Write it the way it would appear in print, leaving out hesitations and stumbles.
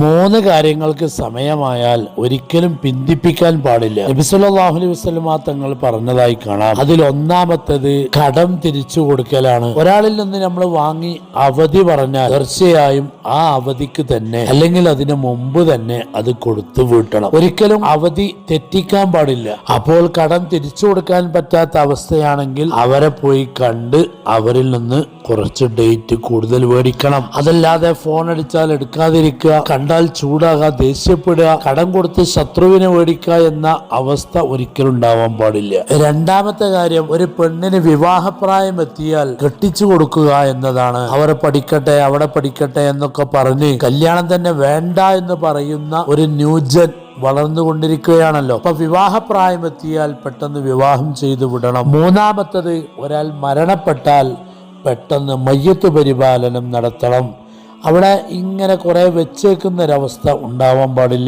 മൂന്ന് കാര്യങ്ങൾക്ക് സമയമായാൽ ഒരിക്കലും പിന്തിപ്പിക്കാൻ പാടില്ല. നബി സല്ലല്ലാഹു അലൈഹി വസല്ലമ തങ്ങൾ പറഞ്ഞതായി കാണാം. അതിൽ ഒന്നാമത്തേത് കടം തിരിച്ചു കൊടുക്കലാണ്. ഒരാളിൽ നിന്ന് നമ്മൾ വാങ്ങി അവധി പറഞ്ഞാൽ തീർച്ചയായും ആ അവധിക്ക് തന്നെ അല്ലെങ്കിൽ അതിന് മുമ്പ് തന്നെ അത് കൊടുത്തു വീട്ടണം. ഒരിക്കലും അവധി തെറ്റിക്കാൻ പാടില്ല. അപ്പോൾ കടം തിരിച്ചു കൊടുക്കാൻ പറ്റാത്ത അവസ്ഥയാണെങ്കിൽ അവരെ പോയി കണ്ട് അവരിൽ നിന്ന് കുറച്ച് ഡേറ്റ് കൂടുതൽ മേടിക്കണം. അതല്ലാതെ ഫോൺ അടിച്ചാൽ എടുക്കാതിരിക്കുക, കണ്ടാൽ ചൂടാകുക, ദേഷ്യപ്പെടുക, കടം കൊടുത്ത് ശത്രുവിനെ മേടിക്കുക എന്ന അവസ്ഥ ഒരിക്കലും ഉണ്ടാവാൻ പാടില്ല. രണ്ടാമത്തെ കാര്യം, ഒരു പെണ്ണിന് വിവാഹപ്രായം എത്തിയാൽ കെട്ടിച്ചു കൊടുക്കുക എന്നതാണ്. അവർ പഠിക്കട്ടെ, അവിടെ പഠിക്കട്ടെ എന്നൊക്കെ പറഞ്ഞ് കല്യാണം തന്നെ വേണ്ട എന്ന് പറയുന്ന ഒരു ന്യൂജൻ വളർന്നുകൊണ്ടിരിക്കുകയാണല്ലോ. അപ്പൊ വിവാഹപ്രായം എത്തിയാൽ പെട്ടെന്ന് വിവാഹം ചെയ്തു വിടണം. മൂന്നാമത്തത്, ഒരാൾ മരണപ്പെട്ടാൽ പെട്ടെന്ന് മയ്യത്ത് പരിപാലനം നടത്തണം. അവിടെ ഇങ്ങനെ കുറെ വെച്ചേക്കുന്ന ഒരവസ്ഥ ഉണ്ടാവാൻ പാടില്ല.